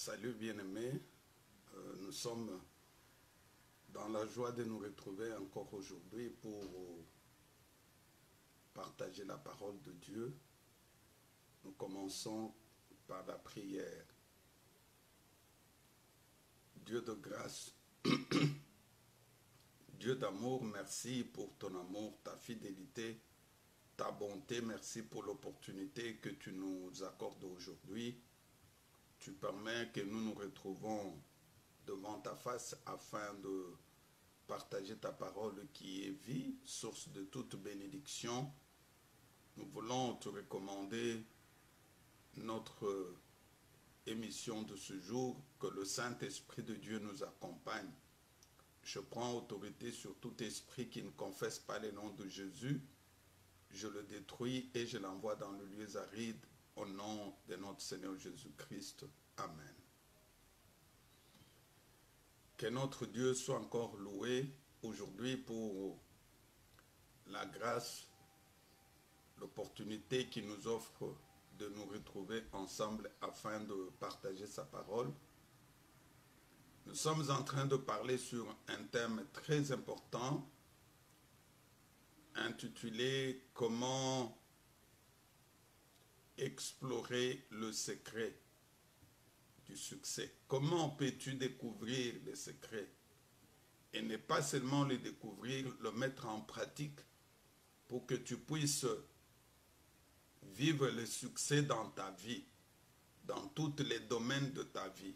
Salut bien-aimés, nous sommes dans la joie de nous retrouver encore aujourd'hui pour partager la parole de Dieu. Nous commençons par la prière. Dieu de grâce, Dieu d'amour, merci pour ton amour, ta fidélité, ta bonté. Merci pour l'opportunité que tu nous accordes aujourd'hui. Tu permets que nous nous retrouvons devant ta face afin de partager ta parole qui est vie, source de toute bénédiction. Nous voulons te recommander notre émission de ce jour, que le Saint-Esprit de Dieu nous accompagne. Je prends autorité sur tout esprit qui ne confesse pas le nom de Jésus. Je le détruis et je l'envoie dans le lieu aride au nom de notre Seigneur Jésus-Christ. Amen. Que notre Dieu soit encore loué aujourd'hui pour la grâce, l'opportunité qu'il nous offre de nous retrouver ensemble afin de partager sa parole. Nous sommes en train de parler sur un thème très important intitulé « Comment explorer le secret du succès ». Comment peux-tu découvrir les secrets et ne pas seulement les découvrir, le mettre en pratique pour que tu puisses vivre le succès dans ta vie, dans tous les domaines de ta vie,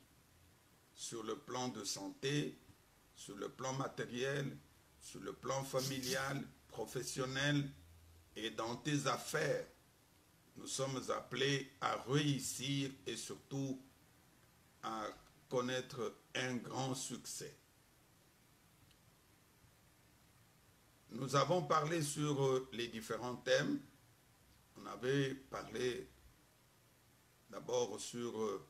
sur le plan de santé, sur le plan matériel, sur le plan familial, professionnel et dans tes affaires. Nous sommes appelés à réussir et surtout à connaître un grand succès. Nous avons parlé sur les différents thèmes. On avait parlé d'abord sur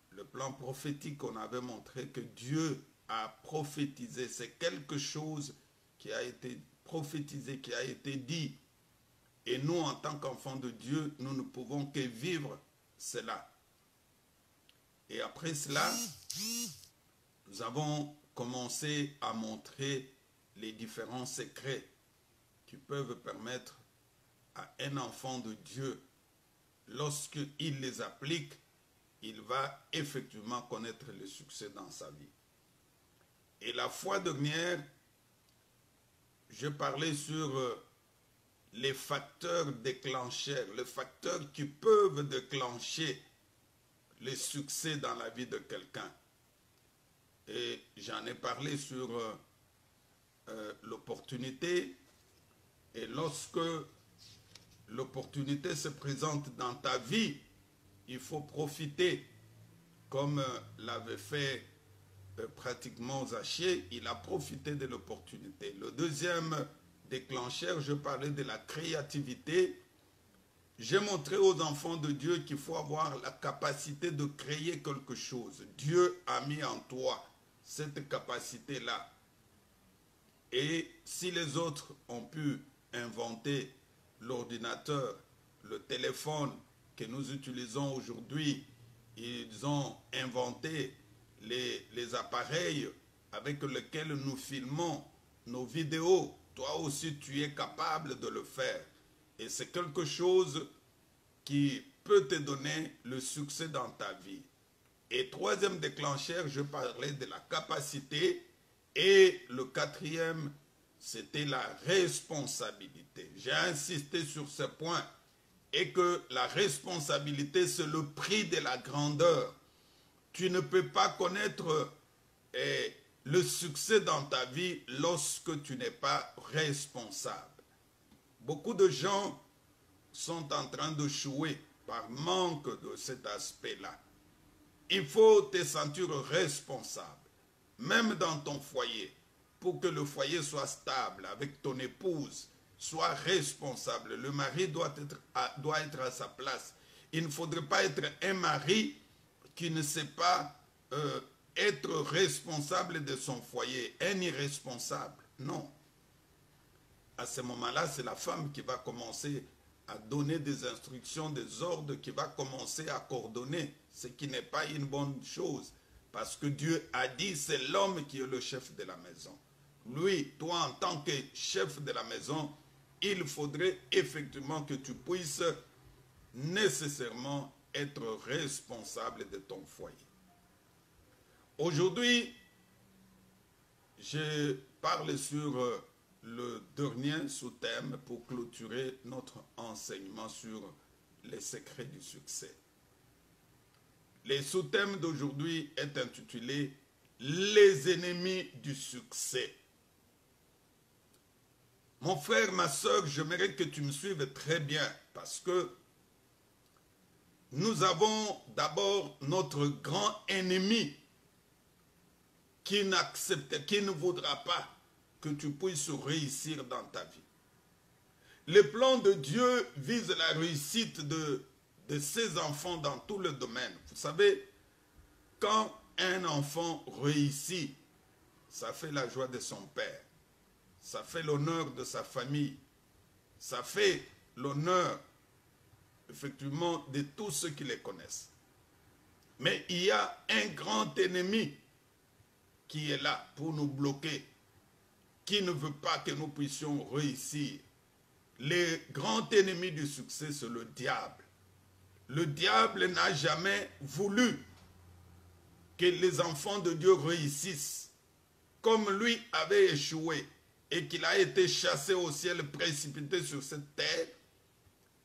le plan prophétique. On avait montré que Dieu a prophétisé. C'est quelque chose qui a été prophétisé, qui a été dit. Et nous, en tant qu'enfants de Dieu, nous ne pouvons que vivre cela. Et après cela, nous avons commencé à montrer les différents secrets qui peuvent permettre à un enfant de Dieu, lorsqu'il les applique, il va effectivement connaître le succès dans sa vie. Et la fois dernière, je parlais sur les facteurs déclencheurs, les facteurs qui peuvent déclencher le succès dans la vie de quelqu'un. Et j'en ai parlé sur l'opportunité. Et lorsque l'opportunité se présente dans ta vie, il faut profiter, comme l'avait fait pratiquement Zachier. Il a profité de l'opportunité. Le deuxième déclencheur, je parlais de la créativité. J'ai montré aux enfants de Dieu qu'il faut avoir la capacité de créer quelque chose. Dieu a mis en toi cette capacité-là. Et si les autres ont pu inventer l'ordinateur, le téléphone que nous utilisons aujourd'hui, ils ont inventé les appareils avec lesquels nous filmons nos vidéos. Toi aussi, tu es capable de le faire. Et c'est quelque chose qui peut te donner le succès dans ta vie. Et troisième déclencheur, je parlais de la capacité. Et le quatrième, c'était la responsabilité. J'ai insisté sur ce point. Et que la responsabilité, c'est le prix de la grandeur. Tu ne peux pas connaître le succès dans ta vie lorsque tu n'es pas responsable. Beaucoup de gens sont en train de d'échouer par manque de cet aspect-là. Il faut te sentir responsable, même dans ton foyer, pour que le foyer soit stable avec ton épouse. Sois responsable. Le mari doit être à sa place. Il ne faudrait pas être un mari qui ne sait pas être responsable de son foyer, un irresponsable. Non. À ce moment-là, c'est la femme qui va commencer à donner des instructions, des ordres, qui va commencer à coordonner, ce qui n'est pas une bonne chose. Parce que Dieu a dit, c'est l'homme qui est le chef de la maison. Lui, toi en tant que chef de la maison, il faudrait effectivement que tu puisses nécessairement être responsable de ton foyer. Aujourd'hui, je parle sur le dernier sous-thème pour clôturer notre enseignement sur les secrets du succès. Le sous-thème d'aujourd'hui est intitulé « Les ennemis du succès ». Mon frère, ma soeur, j'aimerais que tu me suives très bien parce que nous avons d'abord notre grand ennemi qui n'accepte, qui ne voudra pas que tu puisses réussir dans ta vie. Le plan de Dieu vise la réussite de ses enfants dans tout le domaine. Vous savez, quand un enfant réussit, ça fait la joie de son père, ça fait l'honneur de sa famille, ça fait l'honneur, effectivement, de tous ceux qui les connaissent. Mais il y a un grand ennemi qui est là pour nous bloquer, qui ne veut pas que nous puissions réussir. Le grand ennemi du succès, c'est le diable. Le diable n'a jamais voulu que les enfants de Dieu réussissent. Comme lui avait échoué et qu'il a été chassé au ciel, précipité sur cette terre,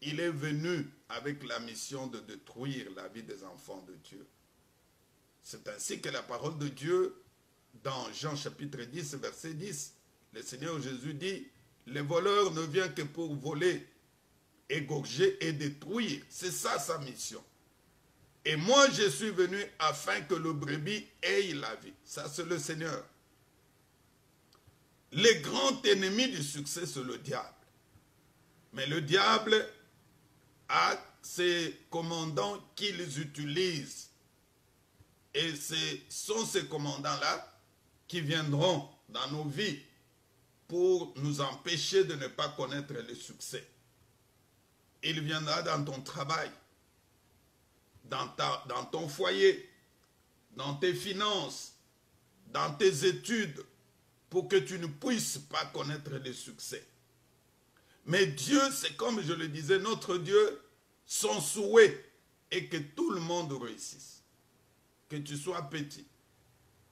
il est venu avec la mission de détruire la vie des enfants de Dieu. C'est ainsi que la parole de Dieu, dans Jean chapitre 10, verset 10, le Seigneur Jésus dit, « Le voleur ne vient que pour voler, égorger et détruire. » C'est ça sa mission. Et moi, je suis venu afin que le brebis ait la vie. Ça, c'est le Seigneur. Le grand ennemi du succès, c'est le diable. Mais le diable a ses commandants qu'il utilise. Et ce sont ces commandants-là qui viendront dans nos vies pour nous empêcher de ne pas connaître le succès. Il viendra dans ton travail, dans ton foyer, dans tes finances, dans tes études, pour que tu ne puisses pas connaître le succès. Mais Dieu, c'est comme je le disais, notre Dieu, son souhait est que tout le monde réussisse. Que tu sois petit,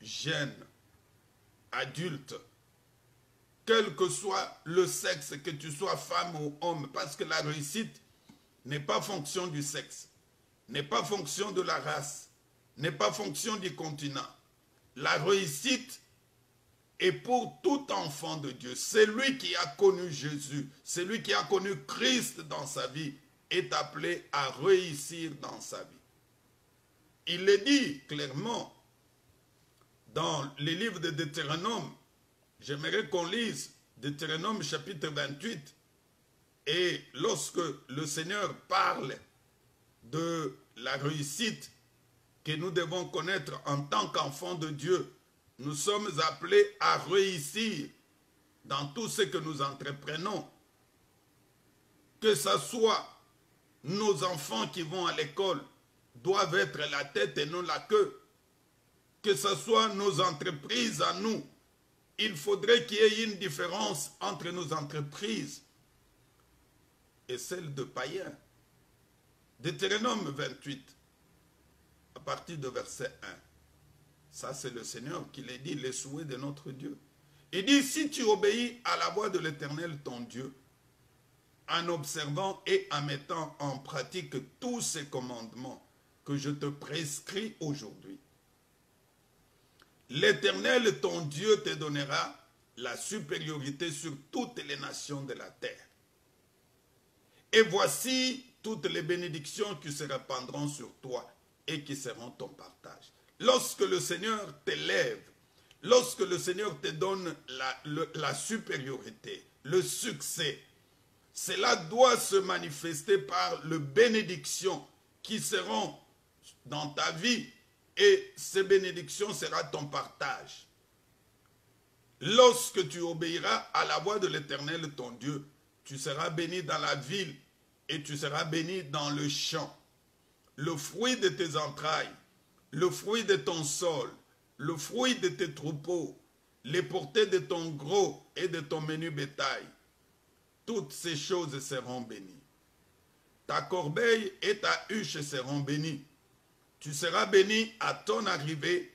jeune, adulte, quel que soit le sexe, que tu sois femme ou homme, parce que la réussite n'est pas fonction du sexe, n'est pas fonction de la race, n'est pas fonction du continent. La réussite est pour tout enfant de Dieu. Celui qui a connu Jésus, celui qui a connu Christ dans sa vie, est appelé à réussir dans sa vie. Il le dit clairement dans les livres de Deutéronome. J'aimerais qu'on lise Deutéronome chapitre 28. Et lorsque le Seigneur parle de la réussite que nous devons connaître en tant qu'enfants de Dieu, nous sommes appelés à réussir dans tout ce que nous entreprenons. Que ce soit nos enfants qui vont à l'école, doivent être la tête et non la queue. Que ce soit nos entreprises à nous. Il faudrait qu'il y ait une différence entre nos entreprises et celles de païens. Deutéronome 28, à partir de verset 1. Ça, c'est le Seigneur qui l'a dit, les souhaits de notre Dieu. Il dit, si tu obéis à la voix de l'Éternel, ton Dieu, en observant et en mettant en pratique tous ces commandements que je te prescris aujourd'hui, l'Éternel, ton Dieu, te donnera la supériorité sur toutes les nations de la terre. Et voici toutes les bénédictions qui se répandront sur toi et qui seront ton partage. Lorsque le Seigneur t'élève, lorsque le Seigneur te donne la supériorité, le succès, cela doit se manifester par les bénédictions qui seront dans ta vie et ces bénédictions seront ton partage. Lorsque tu obéiras à la voix de l'Éternel ton Dieu, tu seras béni dans la ville et tu seras béni dans le champ. Le fruit de tes entrailles, le fruit de ton sol, le fruit de tes troupeaux, les portées de ton gros et de ton menu bétail, toutes ces choses seront bénies. Ta corbeille et ta huche seront bénies. Tu seras béni à ton arrivée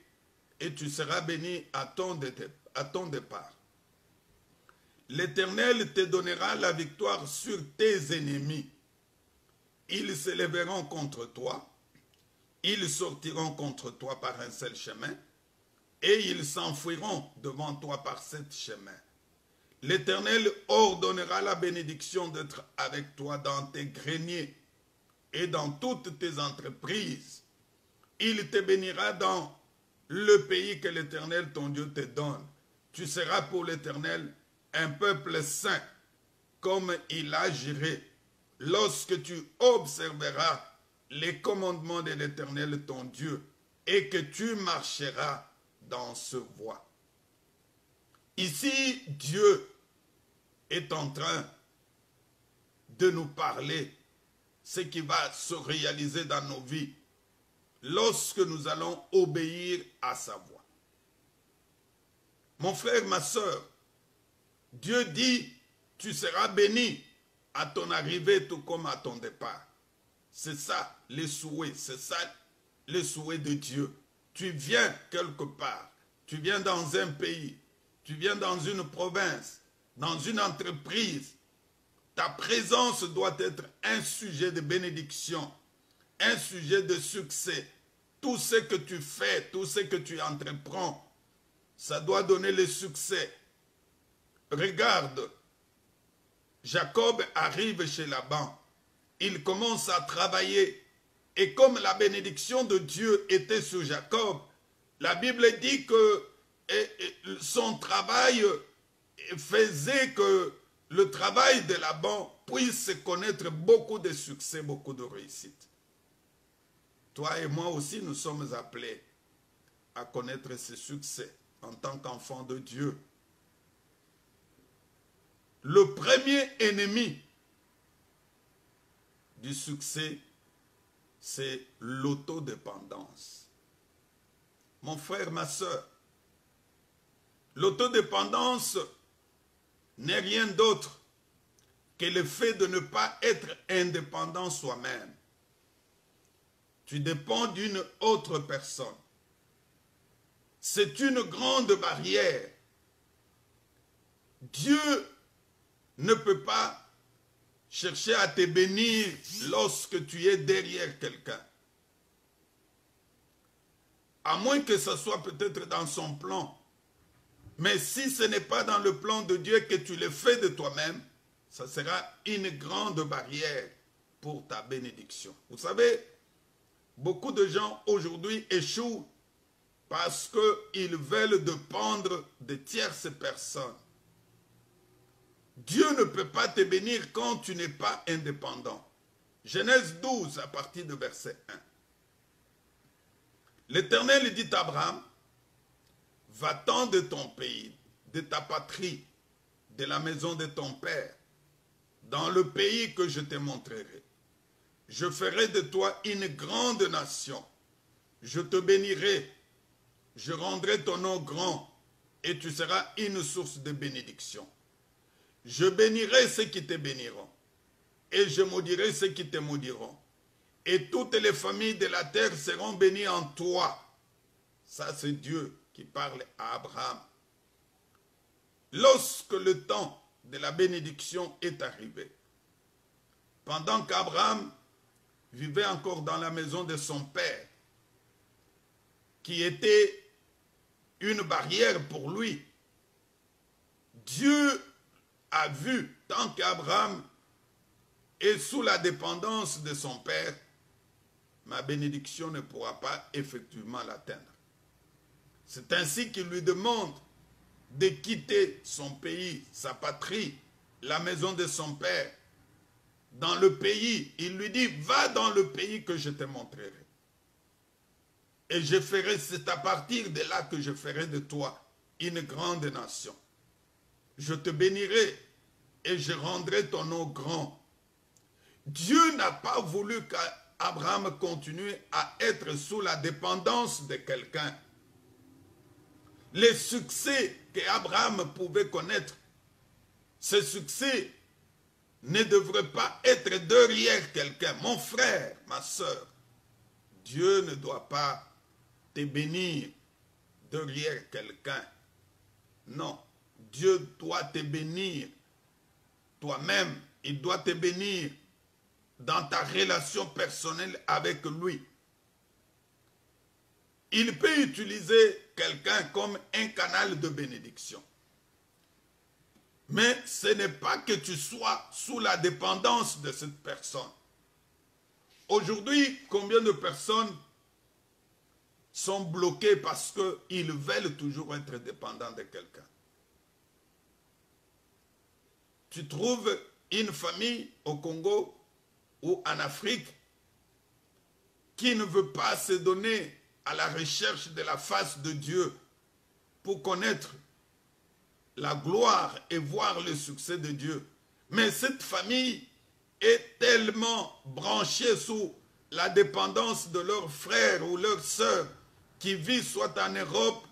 et tu seras béni à ton départ. L'Éternel te donnera la victoire sur tes ennemis. Ils s'élèveront contre toi, ils sortiront contre toi par un seul chemin, et ils s'enfuiront devant toi par sept chemins. L'Éternel ordonnera la bénédiction d'être avec toi dans tes greniers et dans toutes tes entreprises. Il te bénira dans le pays que l'Éternel ton Dieu te donne. Tu seras pour l'Éternel un peuple saint, comme il a juré, lorsque tu observeras les commandements de l'Éternel ton Dieu et que tu marcheras dans ce voie. Ici, Dieu est en train de nous parler ce qui va se réaliser dans nos vies lorsque nous allons obéir à sa voix. Mon frère, ma soeur, Dieu dit, tu seras béni à ton arrivée tout comme à ton départ. C'est ça les souhaits, c'est ça les souhaits de Dieu. Tu viens quelque part, tu viens dans un pays, tu viens dans une province, dans une entreprise. Ta présence doit être un sujet de bénédiction, un sujet de succès. Tout ce que tu fais, tout ce que tu entreprends, ça doit donner le succès. Regarde, Jacob arrive chez Laban. Il commence à travailler. Et comme la bénédiction de Dieu était sur Jacob, la Bible dit que son travail faisait que le travail de Laban puisse connaître beaucoup de succès, beaucoup de réussite. Toi et moi aussi, nous sommes appelés à connaître ce succès en tant qu'enfants de Dieu. Le premier ennemi du succès, c'est l'autodépendance. Mon frère, ma soeur, l'autodépendance n'est rien d'autre que le fait de ne pas être indépendant soi-même. Tu dépends d'une autre personne. C'est une grande barrière. Dieu ne peut pas chercher à te bénir lorsque tu es derrière quelqu'un. À moins que ce soit peut-être dans son plan. Mais si ce n'est pas dans le plan de Dieu que tu le fais de toi-même, ça sera une grande barrière pour ta bénédiction. Vous savez, beaucoup de gens aujourd'hui échouent parce qu'ils veulent dépendre de tierces personnes. Dieu ne peut pas te bénir quand tu n'es pas indépendant. Genèse 12 à partir de verset 1. L'Éternel dit à Abraham, va-t'en de ton pays, de ta patrie, de la maison de ton père, dans le pays que je te montrerai. Je ferai de toi une grande nation. Je te bénirai. Je rendrai ton nom grand et tu seras une source de bénédiction. Je bénirai ceux qui te béniront et je maudirai ceux qui te maudiront. Et toutes les familles de la terre seront bénies en toi. Ça, c'est Dieu qui parle à Abraham. Lorsque le temps de la bénédiction est arrivé, pendant qu'Abraham vivait encore dans la maison de son père, qui était une barrière pour lui, Dieu a vu, tant qu'Abraham est sous la dépendance de son père, ma bénédiction ne pourra pas effectivement l'atteindre. C'est ainsi qu'il lui demande de quitter son pays, sa patrie, la maison de son père. Dans le pays, il lui dit, va dans le pays que je te montrerai. Et je ferai, c'est à partir de là que je ferai de toi une grande nation. Je te bénirai et je rendrai ton nom grand. Dieu n'a pas voulu qu'Abraham continue à être sous la dépendance de quelqu'un. Les succès qu'Abraham pouvait connaître, ce succès ne devrait pas être derrière quelqu'un. Mon frère, ma soeur, Dieu ne doit pas te bénir derrière quelqu'un. Non, Dieu doit te bénir toi-même. Il doit te bénir dans ta relation personnelle avec lui. Il peut utiliser quelqu'un comme un canal de bénédiction. Mais ce n'est pas que tu sois sous la dépendance de cette personne. Aujourd'hui, combien de personnes sont bloquées parce qu'ils veulent toujours être dépendants de quelqu'un? Tu trouves une famille au Congo ou en Afrique qui ne veut pas se donner à la recherche de la face de Dieu pour connaître la gloire et voir le succès de Dieu. Mais cette famille est tellement branchée sous la dépendance de leurs frères ou leurs sœurs qui vivent soit en Europe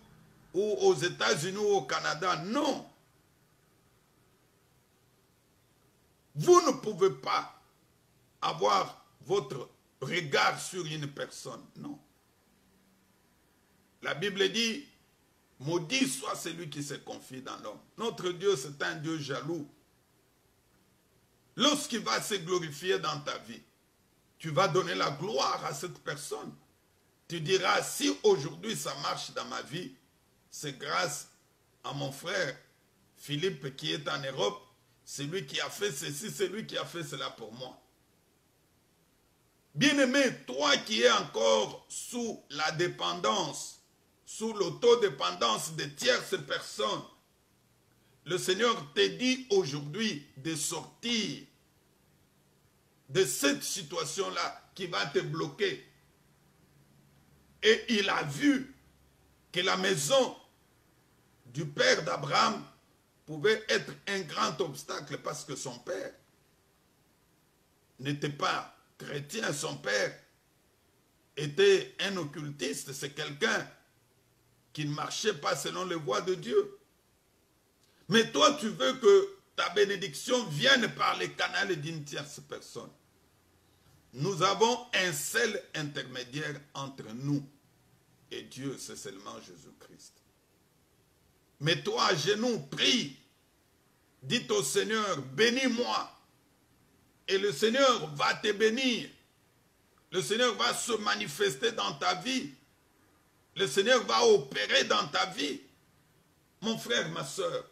ou aux États-Unis ou au Canada. Non. Vous ne pouvez pas avoir votre regard sur une personne. Non. La Bible dit, maudit soit celui qui se confie dans l'homme. Notre Dieu, c'est un Dieu jaloux. Lorsqu'il va se glorifier dans ta vie, tu vas donner la gloire à cette personne. Tu diras, si aujourd'hui ça marche dans ma vie, c'est grâce à mon frère Philippe qui est en Europe. C'est lui qui a fait ceci, c'est lui qui a fait cela pour moi. Bien-aimé, toi qui es encore sous la dépendance, sous l'autodépendance de tierces personnes, le Seigneur te dit aujourd'hui de sortir de cette situation-là qui va te bloquer. Et il a vu que la maison du père d'Abraham pouvait être un grand obstacle parce que son père n'était pas chrétien, son père était un occultiste, c'est quelqu'un qui ne marchait pas selon les voies de Dieu. Mais toi, tu veux que ta bénédiction vienne par les canaux d'une tierce personne. Nous avons un seul intermédiaire entre nous et Dieu, c'est seulement Jésus-Christ. Mets-toi à genoux, prie. Dites au Seigneur, bénis-moi. Et le Seigneur va te bénir. Le Seigneur va se manifester dans ta vie. Le Seigneur va opérer dans ta vie. Mon frère, ma soeur,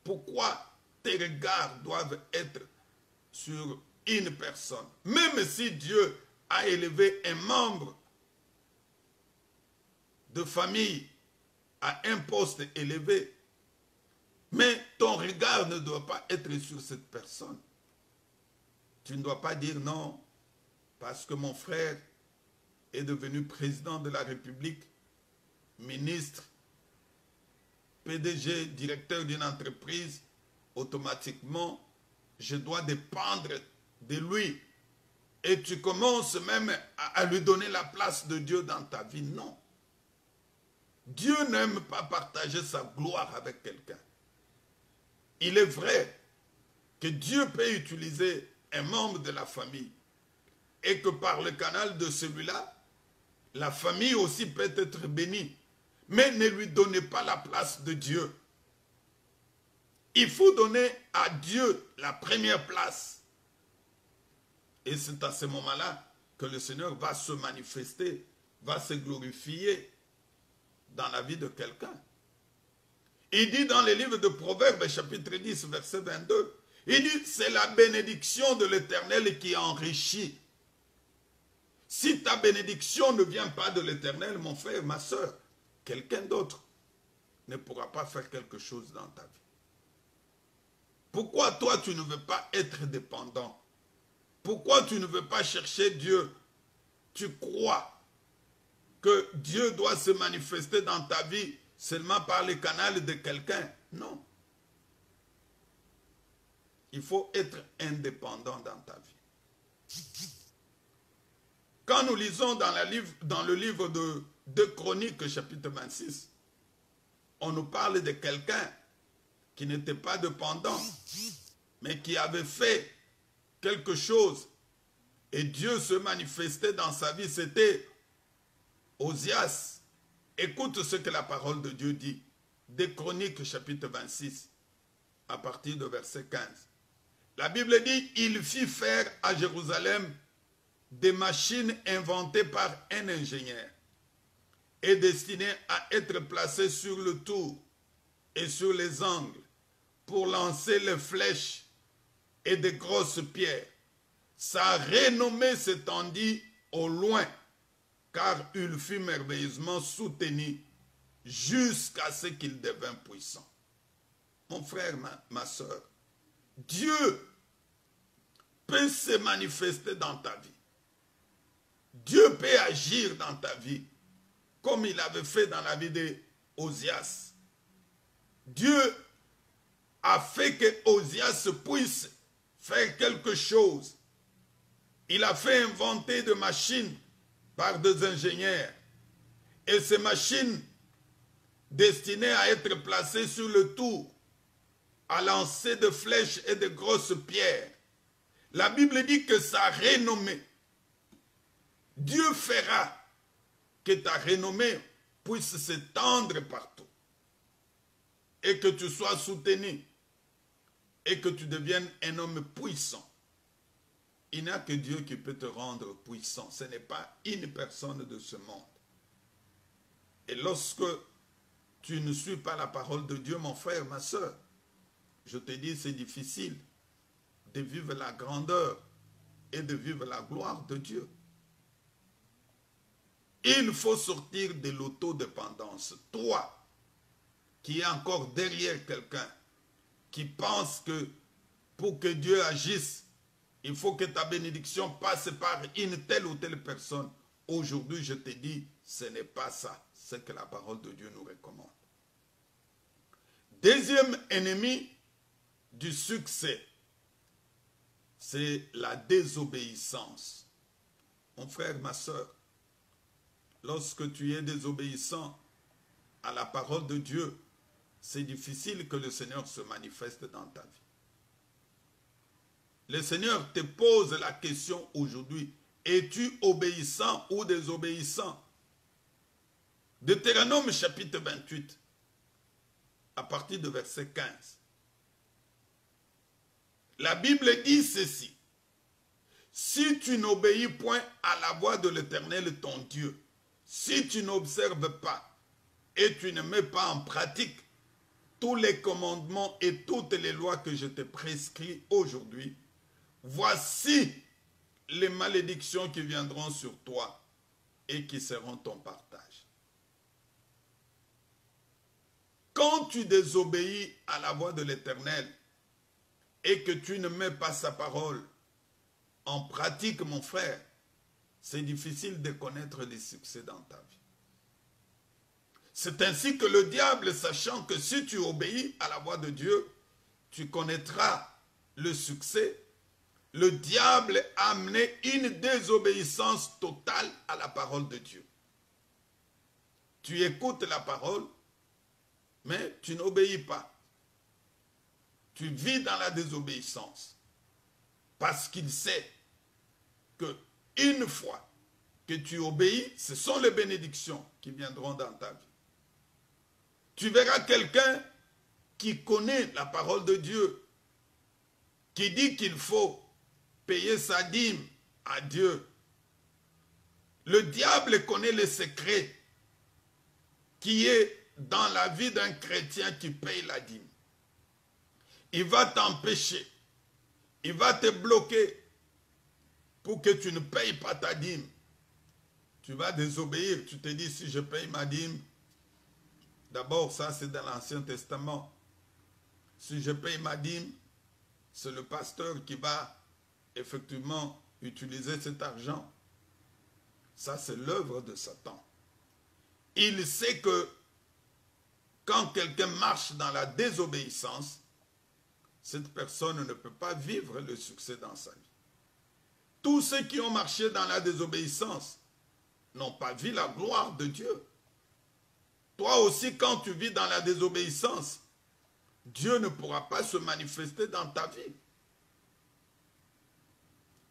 pourquoi tes regards doivent être sur une personne? Même si Dieu a élevé un membre de famille à un poste élevé, mais ton regard ne doit pas être sur cette personne. Tu ne dois pas dire non, parce que mon frère est devenu président de la République, ministre, PDG, directeur d'une entreprise, automatiquement, je dois dépendre de lui. Et tu commences même à lui donner la place de Dieu dans ta vie. Non. Dieu n'aime pas partager sa gloire avec quelqu'un. Il est vrai que Dieu peut utiliser un membre de la famille et que par le canal de celui-là, la famille aussi peut être bénie. Mais ne lui donnez pas la place de Dieu. Il faut donner à Dieu la première place. Et c'est à ce moment-là que le Seigneur va se manifester, va se glorifier dans la vie de quelqu'un. Il dit dans les livres de Proverbes, chapitre 10, verset 22, il dit, c'est la bénédiction de l'Éternel qui enrichit. Si ta bénédiction ne vient pas de l'Éternel, mon frère, ma soeur, quelqu'un d'autre ne pourra pas faire quelque chose dans ta vie. Pourquoi toi tu ne veux pas être dépendant? Pourquoi tu ne veux pas chercher Dieu? Tu crois que Dieu doit se manifester dans ta vie seulement par les canaux de quelqu'un? Non. Il faut être indépendant dans ta vie. Quand nous lisons dans le livre de 2 Chroniques, chapitre 26, on nous parle de quelqu'un qui n'était pas dépendant, mais qui avait fait quelque chose et Dieu se manifestait dans sa vie, c'était Osias. Écoute ce que la parole de Dieu dit. 2 Chroniques, chapitre 26, à partir de verset 15. La Bible dit, il fit faire à Jérusalem des machines inventées par un ingénieur et destinées à être placées sur le tour et sur les angles pour lancer les flèches et des grosses pierres. Sa renommée s'étendit au loin, car il fut merveilleusement soutenu jusqu'à ce qu'il devint puissant. Mon frère, ma soeur, Dieu peut se manifester dans ta vie. Dieu peut agir dans ta vie comme il avait fait dans la vie d'Osias. Dieu a fait que Osias puisse faire quelque chose. Il a fait inventer des machines par des ingénieurs. Et ces machines destinées à être placées sur le tour, à lancer des flèches et de grosses pierres. La Bible dit que sa renommée, Dieu fera que ta renommée puisse s'étendre partout et que tu sois soutenu et que tu deviennes un homme puissant. Il n'y a que Dieu qui peut te rendre puissant. Ce n'est pas une personne de ce monde. Et lorsque tu ne suis pas la parole de Dieu, mon frère, ma soeur, je te dis, c'est difficile de vivre la grandeur et de vivre la gloire de Dieu. Il faut sortir de l'autodépendance. Toi, qui es encore derrière quelqu'un, qui pense que pour que Dieu agisse, il faut que ta bénédiction passe par une telle ou telle personne. Aujourd'hui, je te dis, ce n'est pas ça. C'est que la parole de Dieu nous recommande. Deuxième ennemi du succès, c'est la désobéissance. Mon frère, ma soeur, lorsque tu es désobéissant à la parole de Dieu, c'est difficile que le Seigneur se manifeste dans ta vie. Le Seigneur te pose la question aujourd'hui, es-tu obéissant ou désobéissant? Deutéronome chapitre 28, à partir de verset 15. La Bible dit ceci: si tu n'obéis point à la voix de l'Éternel ton Dieu, si tu n'observes pas et tu ne mets pas en pratique tous les commandements et toutes les lois que je te prescris aujourd'hui, voici les malédictions qui viendront sur toi et qui seront ton partage. Quand tu désobéis à la voix de l'Éternel et que tu ne mets pas sa parole en pratique, mon frère, c'est difficile de connaître les succès dans ta vie. C'est ainsi que le diable, sachant que si tu obéis à la voix de Dieu, tu connaîtras le succès. Le diable a amené une désobéissance totale à la parole de Dieu. Tu écoutes la parole, mais tu n'obéis pas. Tu vis dans la désobéissance. Parce qu'il sait que une fois que tu obéis, ce sont les bénédictions qui viendront dans ta vie. Tu verras quelqu'un qui connaît la parole de Dieu, qui dit qu'il faut payer sa dîme à Dieu. Le diable connaît le secret qui est dans la vie d'un chrétien qui paye la dîme. Il va t'empêcher, il va te bloquer pour que tu ne payes pas ta dîme. Tu vas désobéir, tu te dis si je paye ma dîme, d'abord ça c'est dans l'Ancien Testament. Si je paye ma dîme, c'est le pasteur qui va effectivement utiliser cet argent. Ça c'est l'œuvre de Satan. Il sait que quand quelqu'un marche dans la désobéissance, cette personne ne peut pas vivre le succès dans sa vie. tous ceux qui ont marché dans la désobéissance n'ont pas vu la gloire de Dieu. Toi aussi, quand tu vis dans la désobéissance, Dieu ne pourra pas se manifester dans ta vie.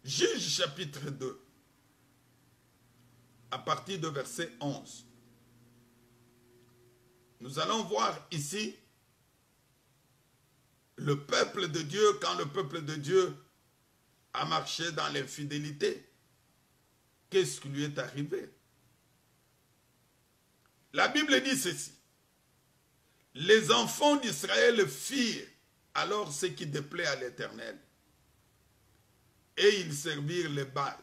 Juge chapitre 2, à partir de verset 11. Nous allons voir ici le peuple de Dieu, quand le peuple de Dieu a marché dans l'infidélité. Qu'est-ce qui lui est arrivé? La Bible dit ceci. Les enfants d'Israël firent alors ce qui déplaît à l'Éternel. Et ils servirent les Baals.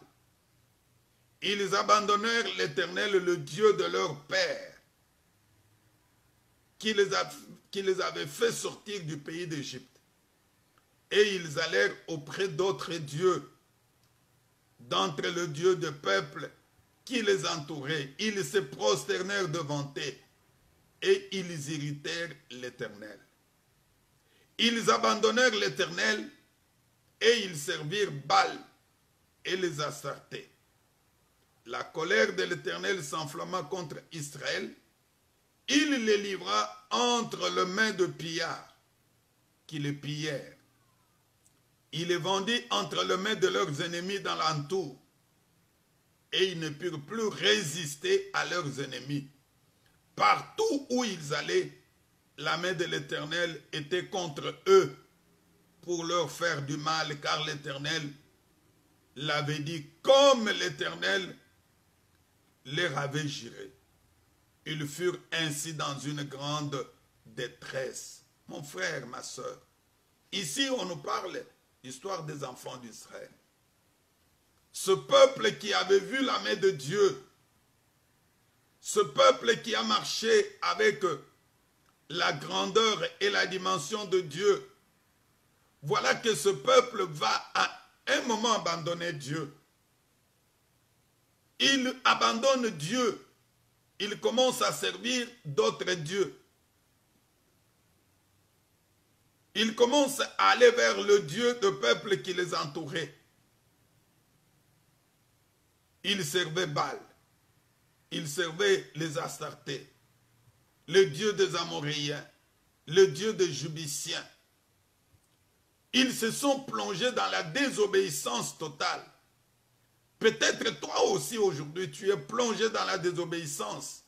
Ils abandonnèrent l'Éternel, le Dieu de leur père, qui les avait fait sortir du pays d'Égypte. Et ils allèrent auprès d'autres dieux, d'entre le Dieu de peuple qui les entourait. Ils se prosternèrent devant eux et ils irritèrent l'Éternel. Ils abandonnèrent l'Éternel et ils servirent Baal et les Astartés. La colère de l'Éternel s'enflamma contre Israël. Il les livra entre les mains de pillards qui les pillèrent. Il les vendit entre les mains de leurs ennemis dans l'entour. Et ils ne purent plus résister à leurs ennemis. Partout où ils allaient, la main de l'Éternel était contre eux pour leur faire du mal, car l'Éternel l'avait dit, comme l'Éternel leur avait juré. Ils furent ainsi dans une grande détresse. Mon frère, ma soeur, ici on nous parle l'histoire des enfants d'Israël. Ce peuple qui avait vu la main de Dieu, ce peuple qui a marché avec la grandeur et la dimension de Dieu, voilà que ce peuple va à un moment abandonner Dieu. Il abandonne Dieu. Il commence à servir d'autres dieux. Il commence à aller vers le Dieu de peuple qui les entourait. Il servait Baal. Il servait les Astartés, le Dieu des Amoréens, le Dieu des Jubiciens. Ils se sont plongés dans la désobéissance totale. Peut-être toi aussi aujourd'hui, tu es plongé dans la désobéissance.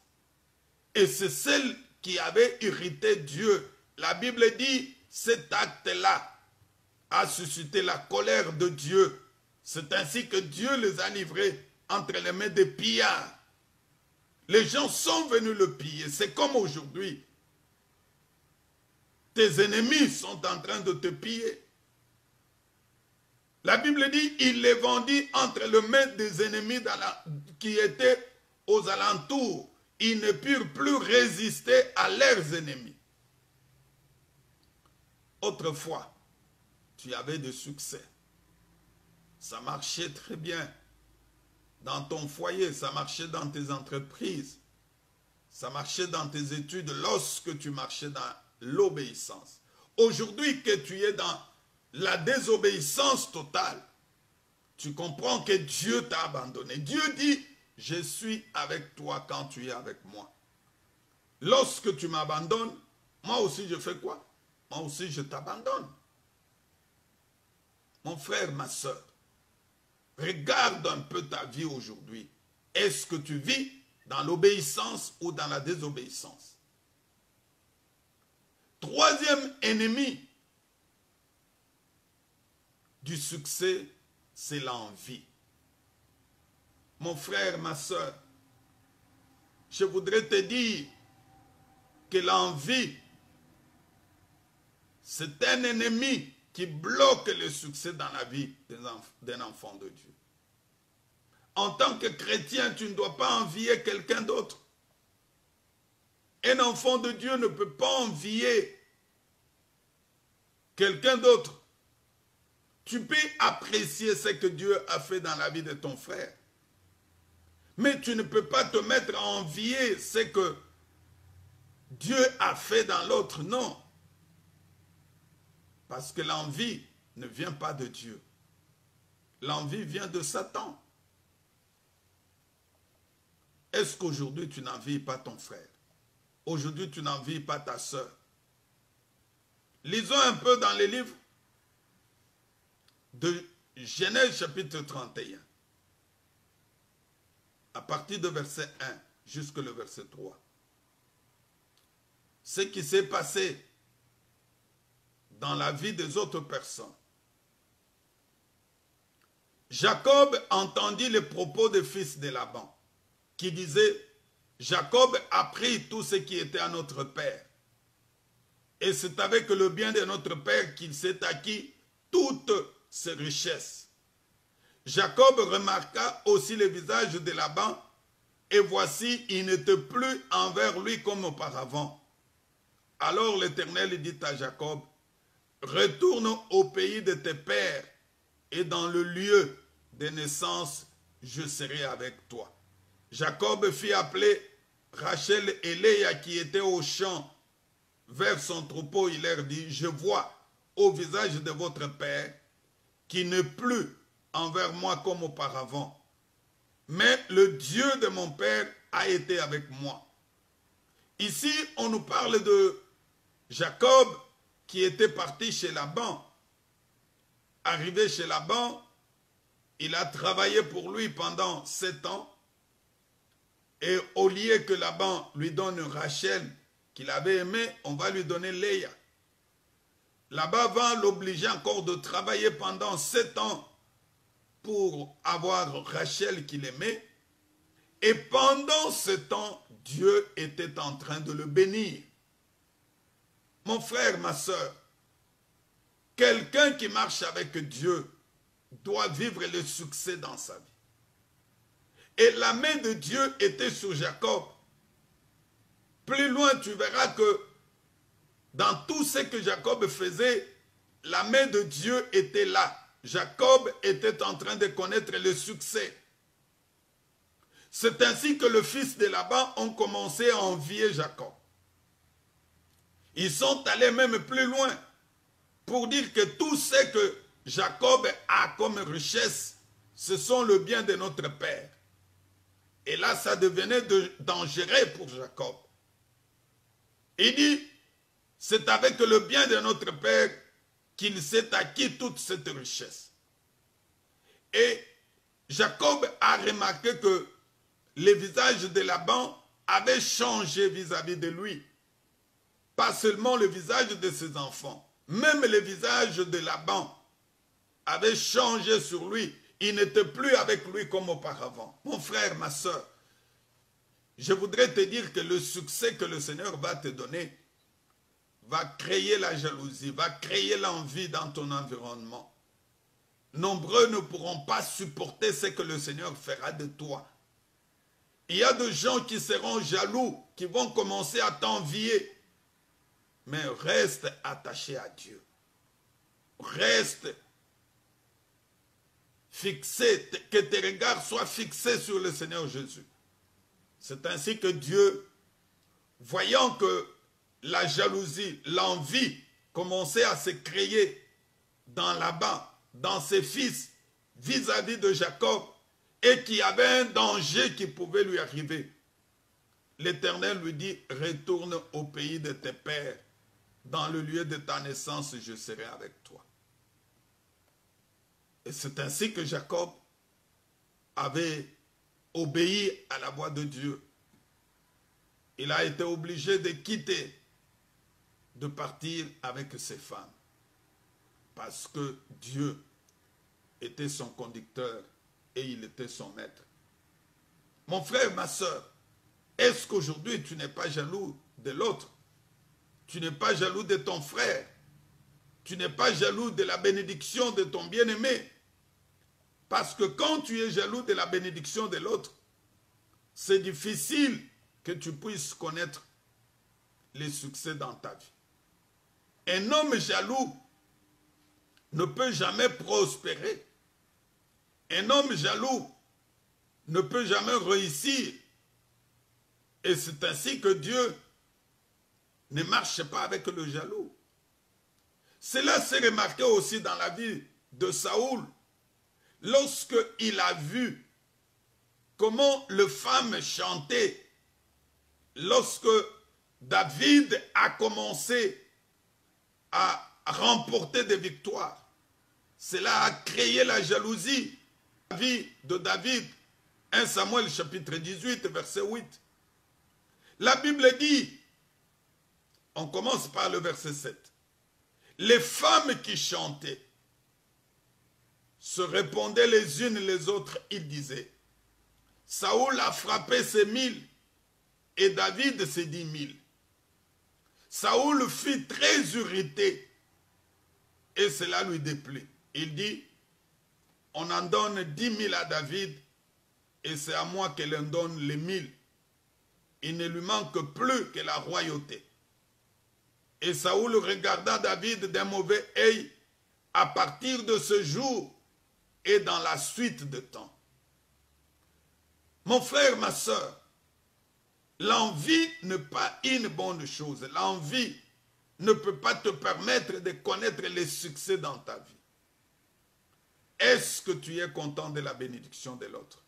Et c'est celle qui avait irrité Dieu. La Bible dit, cet acte-là a suscité la colère de Dieu. C'est ainsi que Dieu les a livrés entre les mains des pillards. Les gens sont venus le piller. C'est comme aujourd'hui. Tes ennemis sont en train de te piller. La Bible dit, il les vendit entre les mains des ennemis qui étaient aux alentours. Ils ne purent plus résister à leurs ennemis. Autrefois, tu avais de succès. Ça marchait très bien. Dans ton foyer, ça marchait dans tes entreprises. Ça marchait dans tes études lorsque tu marchais dans l'obéissance. Aujourd'hui que tu es dans la désobéissance totale, tu comprends que Dieu t'a abandonné. Dieu dit, je suis avec toi quand tu es avec moi. Lorsque tu m'abandonnes, moi aussi je fais quoi? Moi aussi je t'abandonne. Mon frère, ma soeur, regarde un peu ta vie aujourd'hui. Est-ce que tu vis dans l'obéissance ou dans la désobéissance? Troisième ennemi du succès, c'est l'envie. Mon frère, ma soeur, je voudrais te dire que l'envie, c'est un ennemi qui bloque le succès dans la vie d'un enfant de Dieu. En tant que chrétien, tu ne dois pas envier quelqu'un d'autre. Un enfant de Dieu ne peut pas envier quelqu'un d'autre. Tu peux apprécier ce que Dieu a fait dans la vie de ton frère. Mais tu ne peux pas te mettre à envier ce que Dieu a fait dans l'autre. Non. Parce que l'envie ne vient pas de Dieu. l'envie vient de Satan. Est-ce qu'aujourd'hui tu n'envies pas ton frère? Aujourd'hui tu n'envies pas ta sœur? Lisons un peu dans les livres de Genèse chapitre 31. À partir de verset 1 jusqu'au verset 3. Ce qui s'est passé dans la vie des autres personnes. Jacob entendit les propos des fils de Laban, qui disaient, Jacob a pris tout ce qui était à notre père. Et c'est avec le bien de notre père qu'il s'est acquis toutes ses richesses. Jacob remarqua aussi le visage de Laban, et voici, il n'était plus envers lui comme auparavant. Alors l'Éternel dit à Jacob, retourne au pays de tes pères, et dans le lieu de naissance, je serai avec toi. Jacob fit appeler Rachel et Léa qui étaient au champ vers son troupeau. Il leur dit, je vois au visage de votre père qui n'est plus envers moi comme auparavant. Mais le Dieu de mon père a été avec moi. Ici, on nous parle de Jacob qui était parti chez Laban. Arrivé chez Laban, il a travaillé pour lui pendant 7 ans. Et au lieu que Laban lui donne Rachel, qu'il avait aimée, on va lui donner Léa. Laban va l'obliger encore de travailler pendant 7 ans pour avoir Rachel qu'il aimait. Et pendant ce temps, Dieu était en train de le bénir. Mon frère, ma soeur, quelqu'un qui marche avec Dieu doit vivre le succès dans sa vie. Et la main de Dieu était sur Jacob. Plus loin, tu verras que dans tout ce que Jacob faisait, la main de Dieu était là. Jacob était en train de connaître le succès. C'est ainsi que les fils de Laban ont commencé à envier Jacob. Ils sont allés même plus loin pour dire que tout ce que Jacob a comme richesse, ce sont le bien de notre père. Et là, ça devenait dangereux pour Jacob. Il dit, c'est avec le bien de notre père qu'il s'est acquis toute cette richesse. Et Jacob a remarqué que le visage de Laban avait changé vis-à-vis de lui. Pas seulement le visage de ses enfants, même le visage de Laban avait changé sur lui. Il n'était plus avec lui comme auparavant. Mon frère, ma soeur, je voudrais te dire que le succès que le Seigneur va te donner va créer la jalousie, va créer l'envie dans ton environnement. Nombreux ne pourront pas supporter ce que le Seigneur fera de toi. Il y a des gens qui seront jaloux, qui vont commencer à t'envier. Mais reste attaché à Dieu. Reste fixé, que tes regards soient fixés sur le Seigneur Jésus. C'est ainsi que Dieu, voyant que la jalousie, l'envie commençait à se créer dans Laban, dans ses fils, vis-à-vis de Jacob, et qu'il y avait un danger qui pouvait lui arriver. L'Éternel lui dit, retourne au pays de tes pères, dans le lieu de ta naissance, je serai avec toi. Et c'est ainsi que Jacob avait obéi à la voix de Dieu. Il a été obligé de quitter, de partir avec ses femmes. Parce que Dieu était son conducteur et il était son maître. Mon frère, ma soeur, est-ce qu'aujourd'hui tu n'es pas jaloux de l'autre? Tu n'es pas jaloux de ton frère? Tu n'es pas jaloux de la bénédiction de ton bien-aimé? Parce que quand tu es jaloux de la bénédiction de l'autre, c'est difficile que tu puisses connaître les succès dans ta vie. Un homme jaloux ne peut jamais prospérer. Un homme jaloux ne peut jamais réussir. Et c'est ainsi que Dieu ne marche pas avec le jaloux. Cela s'est remarqué aussi dans la vie de Saoul. lorsqu'il a vu comment les femmes chantaient, lorsque David a commencé à remporter des victoires, cela a créé la jalousie. La vie de David, 1 Samuel chapitre 18, verset 8. La Bible dit, on commence par le verset 7, les femmes qui chantaient se répondaient les unes les autres, ils disaient, Saoul a frappé ses 1000 et David ses 10 000. Saoul fut très irrité et cela lui déplut. Il dit, on en donne 10 000 à David et c'est à moi qu'elle en donne les 1000. Il ne lui manque plus que la royauté. Et Saoul regarda David d'un mauvais œil à partir de ce jour et dans la suite de temps. Mon frère, ma soeur, l'envie n'est pas une bonne chose. L'envie ne peut pas te permettre de connaître les succès dans ta vie. Est-ce que tu es content de la bénédiction de l'autre?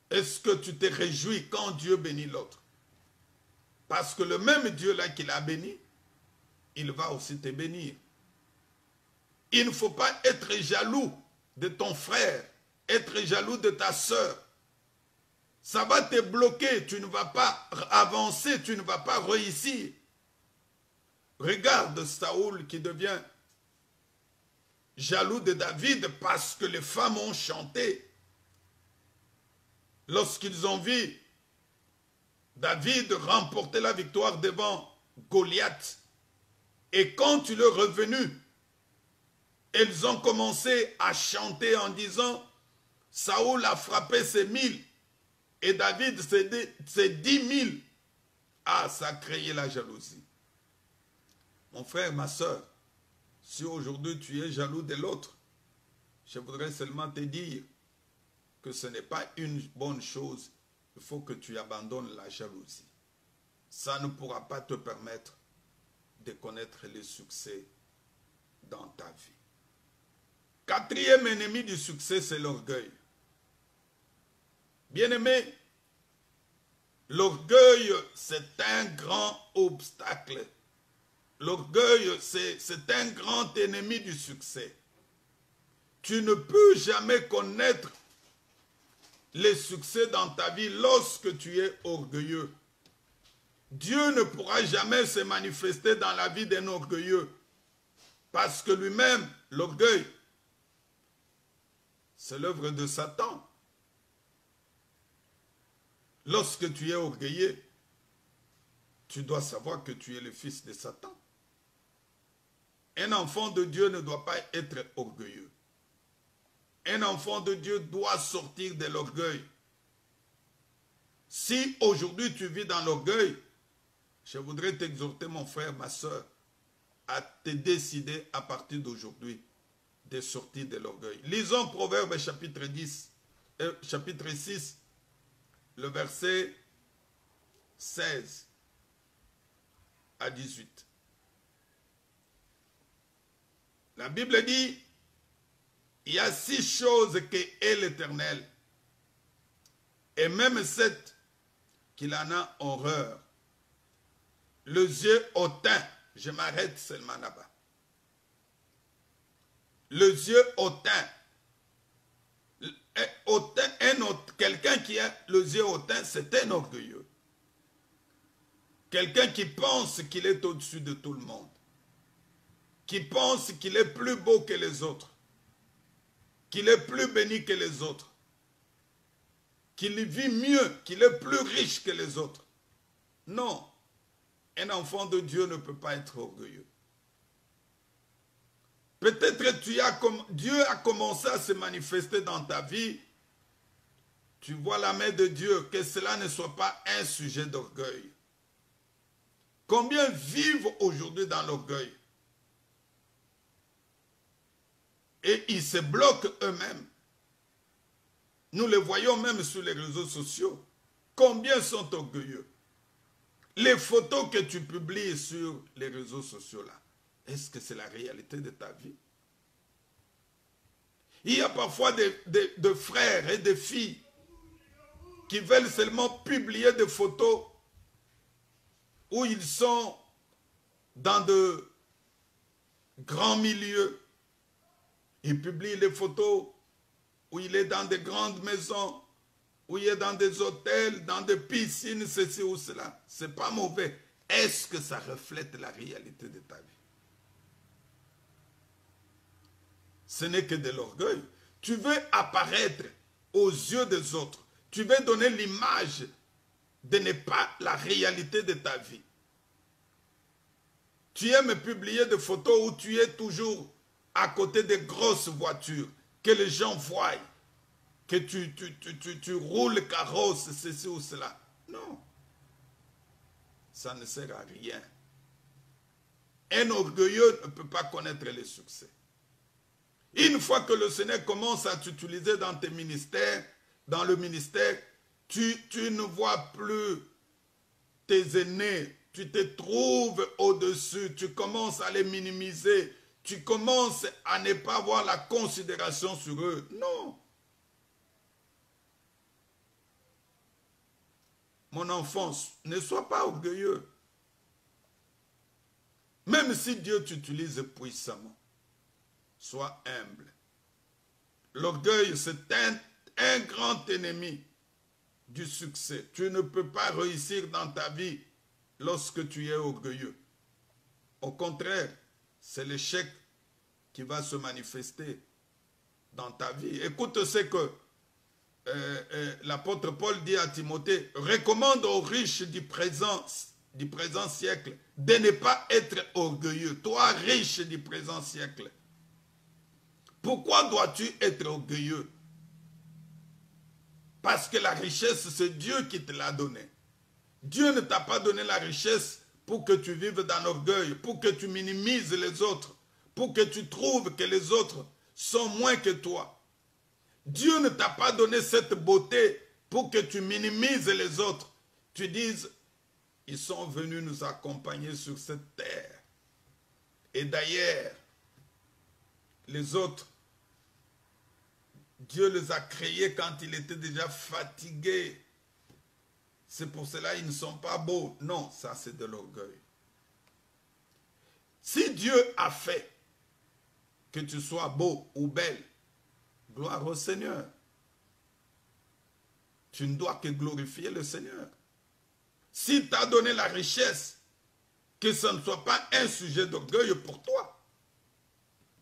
Est-ce que tu te réjouis quand Dieu bénit l'autre? Parce que le même Dieu là qui l'a béni, il va aussi te bénir. Il ne faut pas être jaloux de ton frère, être jaloux de ta sœur. Ça va te bloquer, tu ne vas pas avancer, tu ne vas pas réussir. Regarde Saoul qui devient jaloux de David parce que les femmes ont chanté. Lorsqu'ils ont vu David remporter la victoire devant Goliath, et quand il est revenu, ils ont commencé à chanter en disant, Saoul a frappé ses 1000 et David ses 10 000. Ah, ça a créé la jalousie. Mon frère, ma soeur, si aujourd'hui tu es jaloux de l'autre, je voudrais seulement te dire que ce n'est pas une bonne chose. Il faut que tu abandonnes la jalousie. Ça ne pourra pas te permettre de connaître le succès dans ta vie. Quatrième ennemi du succès, c'est l'orgueil. Bien-aimé, l'orgueil, c'est un grand obstacle. L'orgueil, c'est un grand ennemi du succès. Tu ne peux jamais connaître les succès dans ta vie lorsque tu es orgueilleux. Dieu ne pourra jamais se manifester dans la vie d'un orgueilleux. Parce que lui-même, l'orgueil, c'est l'œuvre de Satan. Lorsque tu es orgueilleux, tu dois savoir que tu es le fils de Satan. Un enfant de Dieu ne doit pas être orgueilleux. Un enfant de Dieu doit sortir de l'orgueil. Si aujourd'hui tu vis dans l'orgueil, je voudrais t'exhorter, mon frère, ma soeur, à te décider à partir d'aujourd'hui de sortir de l'orgueil. Lisons Proverbe chapitre 6, le verset 16 à 18. La Bible dit, il y a 6 choses qu'est l'Éternel, et même 7 qu'il en a horreur. Les yeux hautains, je m'arrête seulement là-bas. Les yeux hautains. Quelqu'un qui a les yeux hautains, c'est un orgueilleux. Quelqu'un qui pense qu'il est au-dessus de tout le monde. Qui pense qu'il est plus beau que les autres. Qu'il est plus béni que les autres. Qu'il vit mieux, qu'il est plus riche que les autres. Non. Un enfant de Dieu ne peut pas être orgueilleux. Peut-être Dieu a commencé à se manifester dans ta vie. Tu vois la main de Dieu, que cela ne soit pas un sujet d'orgueil. Combien vivent aujourd'hui dans l'orgueil? Et ils se bloquent eux-mêmes. Nous les voyons même sur les réseaux sociaux. Combien sont orgueilleux? Les photos que tu publies sur les réseaux sociaux là, est-ce que c'est la réalité de ta vie? Il y a parfois des frères et des filles qui veulent seulement publier des photos où ils sont dans de grands milieux. Ils publient les photos où il est dans de grandes maisons, où il est dans des hôtels, dans des piscines, ceci ou cela. Ce n'est pas mauvais. Est-ce que ça reflète la réalité de ta vie? Ce n'est que de l'orgueil. Tu veux apparaître aux yeux des autres. Tu veux donner l'image de ne pas la réalité de ta vie. Tu aimes publier des photos où tu es toujours à côté de grosses voitures, que les gens voient, que tu roules carrosse, ceci ou cela. Non. Ça ne sert à rien. Un orgueilleux ne peut pas connaître le succès. Une fois que le Seigneur commence à t'utiliser dans tes ministères, dans le ministère, tu ne vois plus tes aînés, tu te trouves au-dessus, tu commences à les minimiser, tu commences à ne pas avoir la considération sur eux. Non. Mon enfant, ne sois pas orgueilleux. Même si Dieu t'utilise puissamment, sois humble. L'orgueil, c'est un grand ennemi du succès. Tu ne peux pas réussir dans ta vie lorsque tu es orgueilleux. Au contraire, c'est l'échec qui va se manifester dans ta vie. Écoute ce que l'apôtre Paul dit à Timothée, recommande aux riches du présent siècle de ne pas être orgueilleux. Toi, riche du présent siècle, pourquoi dois-tu être orgueilleux? Parce que la richesse, c'est Dieu qui te l'a donnée. Dieu ne t'a pas donné la richesse pour que tu vives dans l'orgueil, pour que tu minimises les autres, pour que tu trouves que les autres sont moins que toi. Dieu ne t'a pas donné cette beauté pour que tu minimises les autres. Tu dises, ils sont venus nous accompagner sur cette terre. Et d'ailleurs, les autres, Dieu les a créés quand ils étaient déjà fatigués. C'est pour cela qu'ils ne sont pas beaux. Non, ça c'est de l'orgueil. Si Dieu a fait que tu sois beau ou belle, gloire au Seigneur. Tu ne dois que glorifier le Seigneur. S'il t'a donné la richesse, que ce ne soit pas un sujet d'orgueil pour toi.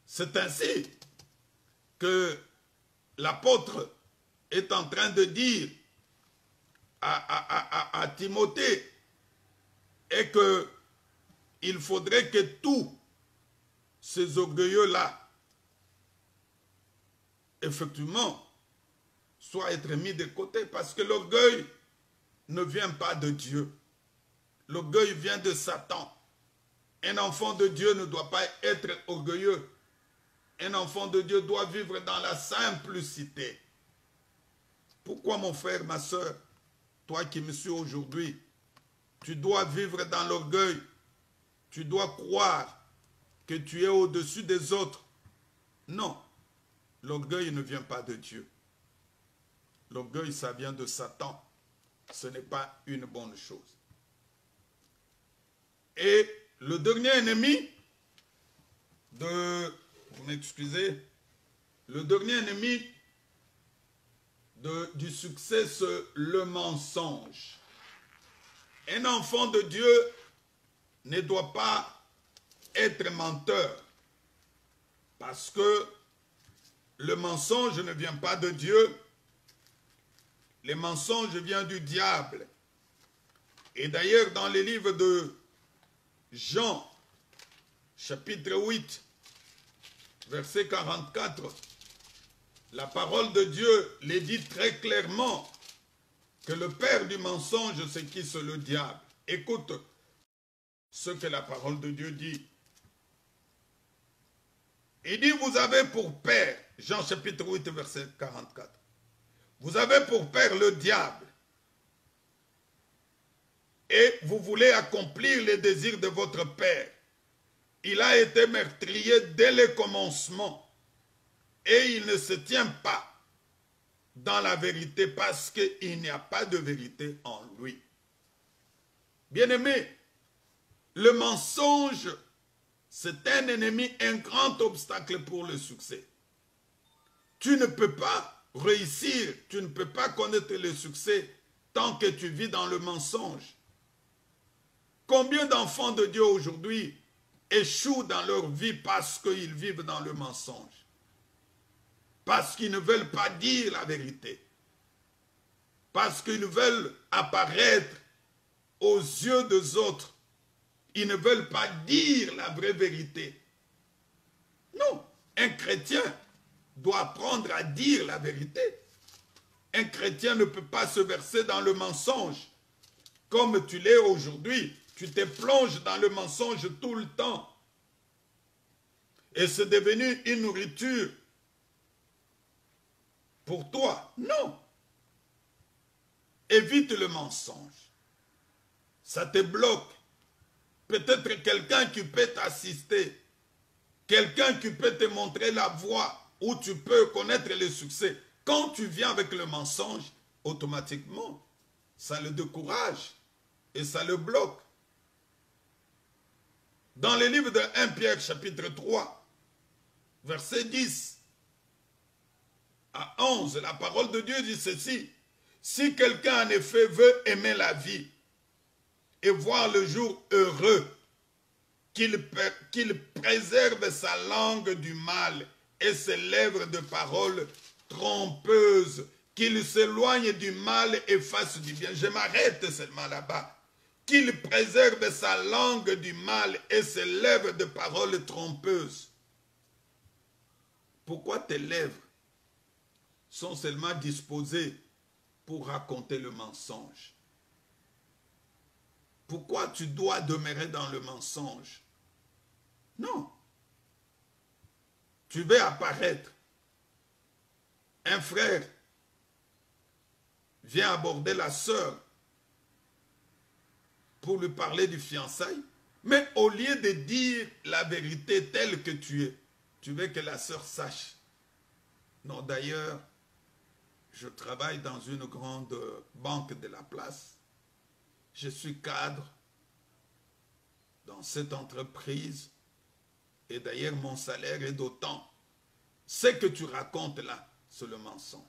C'est ainsi que l'apôtre est en train de dire à Timothée et que il faudrait que tous ces orgueilleux-là, effectivement, soient être mis de côté parce que l'orgueil ne vient pas de Dieu. L'orgueil vient de Satan. Un enfant de Dieu ne doit pas être orgueilleux. Un enfant de Dieu doit vivre dans la simplicité. Pourquoi, mon frère, ma soeur, toi qui me suis aujourd'hui, tu dois vivre dans l'orgueil. Tu dois croire que tu es au-dessus des autres. Non, l'orgueil ne vient pas de Dieu. L'orgueil, ça vient de Satan. Ce n'est pas une bonne chose. Et le dernier ennemi vous m'excusez, le dernier ennemi du succès, c'est le mensonge. Un enfant de Dieu ne doit pas être menteur parce que le mensonge ne vient pas de Dieu. Le mensonge vient du diable. Et d'ailleurs, dans les livres de Jean, chapitre 8, verset 44, la parole de Dieu les dit très clairement que le père du mensonge, c'est qui? C'est le diable. Écoute ce que la parole de Dieu dit. Il dit, vous avez pour père, Jean chapitre 8, verset 44, vous avez pour père le diable et vous voulez accomplir les désirs de votre père. Il a été meurtrier dès le commencement. et il ne se tient pas dans la vérité parce qu'il n'y a pas de vérité en lui. Bien-aimé, le mensonge, c'est un ennemi, un grand obstacle pour le succès. Tu ne peux pas réussir, tu ne peux pas connaître le succès tant que tu vis dans le mensonge. Combien d'enfants de Dieu aujourd'hui échouent dans leur vie parce qu'ils vivent dans le mensonge? Parce qu'ils ne veulent pas dire la vérité. Parce qu'ils veulent apparaître aux yeux des autres. Ils ne veulent pas dire la vraie vérité. Non, un chrétien doit apprendre à dire la vérité. Un chrétien ne peut pas se verser dans le mensonge. Comme tu l'es aujourd'hui, tu te plonges dans le mensonge tout le temps. Et c'est devenu une nourriture pour toi. Non. Évite le mensonge. Ça te bloque. Peut-être quelqu'un qui peut t'assister. Quelqu'un qui peut te montrer la voie où tu peux connaître le succès. Quand tu viens avec le mensonge, automatiquement, ça le décourage et ça le bloque. Dans le livre de 1 Pierre chapitre 3, verset 10 à 11, la parole de Dieu dit ceci. Si quelqu'un en effet veut aimer la vie et voir le jour heureux, qu'il préserve sa langue du mal et ses lèvres de paroles trompeuses, qu'il s'éloigne du mal et fasse du bien. Je m'arrête seulement là-bas. Qu'il préserve sa langue du mal et ses lèvres de paroles trompeuses. Pourquoi tes lèvres sont seulement disposées pour raconter le mensonge? Pourquoi tu dois demeurer dans le mensonge? Non. Tu veux apparaître. Un frère vient aborder la sœur pour lui parler du fiançailles, mais au lieu de dire la vérité telle que tu es, tu veux que la sœur sache. Non, d'ailleurs, je travaille dans une grande banque de la place. Je suis cadre dans cette entreprise et d'ailleurs mon salaire est d'autant. Ce que tu racontes là, c'est le mensonge.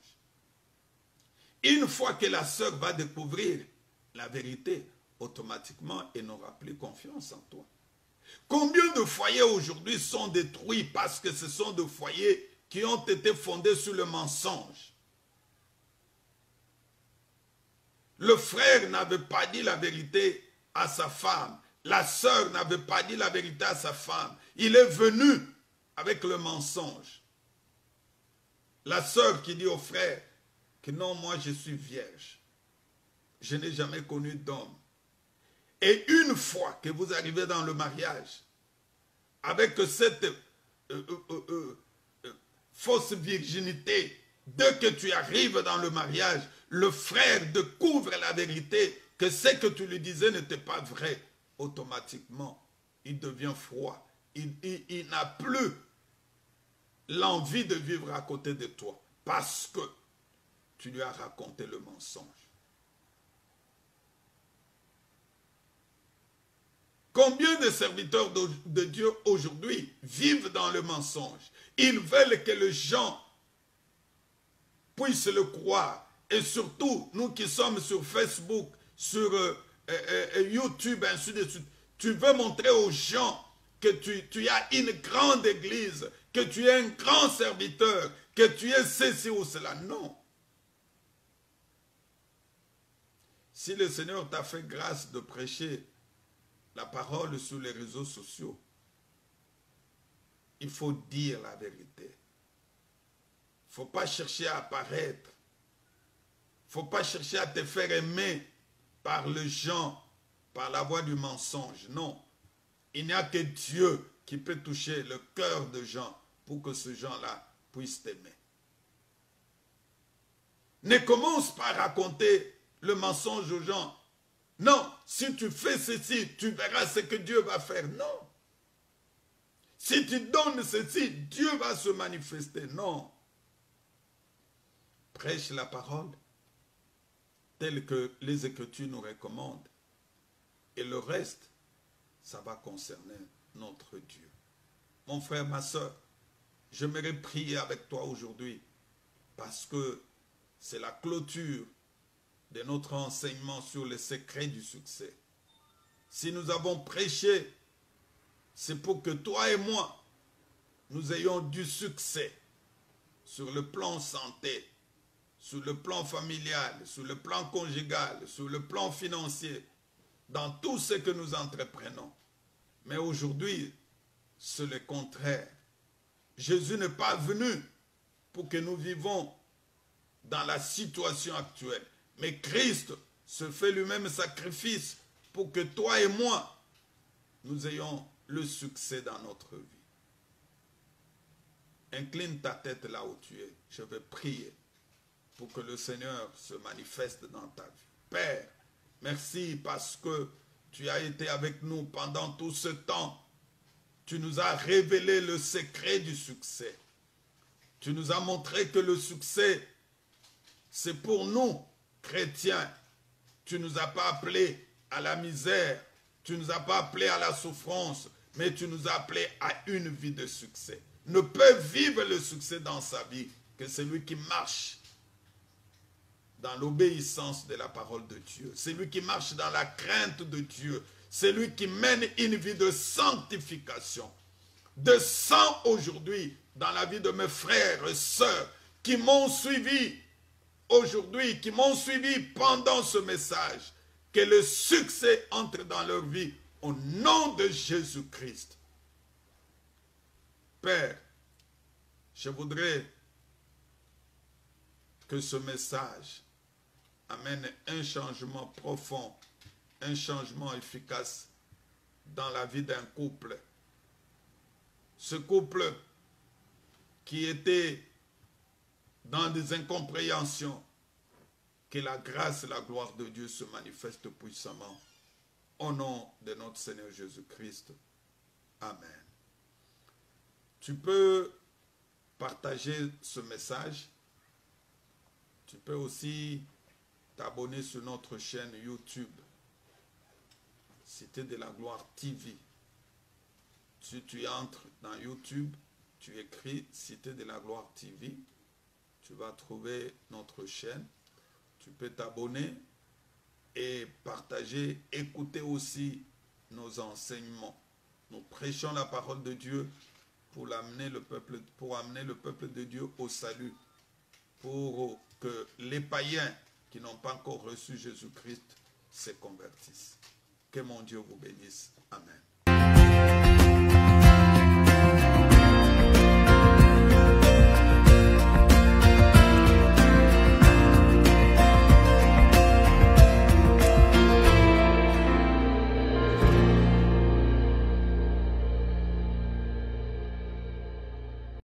Une fois que la sœur va découvrir la vérité, automatiquement, elle n'aura plus confiance en toi. Combien de foyers aujourd'hui sont détruits parce que ce sont des foyers qui ont été fondés sur le mensonge? Le frère n'avait pas dit la vérité à sa femme. La sœur n'avait pas dit la vérité à sa femme. Il est venu avec le mensonge. La sœur qui dit au frère que non, moi je suis vierge. Je n'ai jamais connu d'homme. Et une fois que vous arrivez dans le mariage, avec cette fausse virginité, dès que tu arrives dans le mariage, le frère découvre la vérité, que ce que tu lui disais n'était pas vrai. Automatiquement, il devient froid. Il n'a plus l'envie de vivre à côté de toi parce que tu lui as raconté le mensonge. Combien de serviteurs de Dieu aujourd'hui vivent dans le mensonge? Ils veulent que les gens puissent le croire. Et surtout, nous qui sommes sur Facebook, sur YouTube, ainsi de suite, tu veux montrer aux gens que tu as une grande église, que tu es un grand serviteur, que tu es ceci ou cela. Non. Si le Seigneur t'a fait grâce de prêcher la parole sur les réseaux sociaux, il faut dire la vérité. Il ne faut pas chercher à apparaître. Il ne faut pas chercher à te faire aimer par les gens, par la voie du mensonge. Non. Il n'y a que Dieu qui peut toucher le cœur de gens pour que ces gens-là puissent t'aimer. Ne commence pas à raconter le mensonge aux gens. Non, si tu fais ceci, tu verras ce que Dieu va faire. Non. Si tu donnes ceci, Dieu va se manifester. Non. Prêche la parole telle que les Écritures nous recommandent. Et le reste, ça va concerner notre Dieu. Mon frère, ma soeur, j'aimerais prier avec toi aujourd'hui parce que c'est la clôture de notre enseignement sur les secrets du succès. Si nous avons prêché, c'est pour que toi et moi, nous ayons du succès sur le plan santé, sur le plan familial, sur le plan conjugal, sur le plan financier, dans tout ce que nous entreprenons. Mais aujourd'hui, c'est le contraire. Jésus n'est pas venu pour que nous vivons dans la situation actuelle. Mais Christ se fait lui-même sacrifice pour que toi et moi, nous ayons le succès dans notre vie. Incline ta tête là où tu es. Je vais prier pour que le Seigneur se manifeste dans ta vie. Père, merci parce que tu as été avec nous pendant tout ce temps. Tu nous as révélé le secret du succès. Tu nous as montré que le succès, c'est pour nous, chrétiens. Tu ne nous as pas appelés à la misère. Tu ne nous as pas appelés à la souffrance. Mais tu nous as appelés à une vie de succès. Ne peut vivre le succès dans sa vie que celui qui marche dans l'obéissance de la parole de Dieu. Celui qui marche dans la crainte de Dieu. Celui qui mène une vie de sanctification. De sang aujourd'hui dans la vie de mes frères et sœurs qui m'ont suivi aujourd'hui, qui m'ont suivi pendant ce message. Que le succès entre dans leur vie au nom de Jésus-Christ. Père, je voudrais que ce message amène un changement profond, un changement efficace dans la vie d'un couple. Ce couple qui était dans des incompréhensions, que la grâce et la gloire de Dieu se manifestent puissamment. Au nom de notre Seigneur Jésus-Christ. Amen. Tu peux partager ce message. Tu peux aussi t'abonner sur notre chaîne YouTube. Cité de la Gloire TV. Si tu entres dans YouTube, tu écris Cité de la Gloire TV. Tu vas trouver notre chaîne. Tu peux t'abonner et partager, écouter aussi nos enseignements. Nous prêchons la parole de Dieu pour amener le peuple de Dieu au salut, pour que les païens qui n'ont pas encore reçu Jésus-Christ se convertissent. Que mon Dieu vous bénisse. Amen.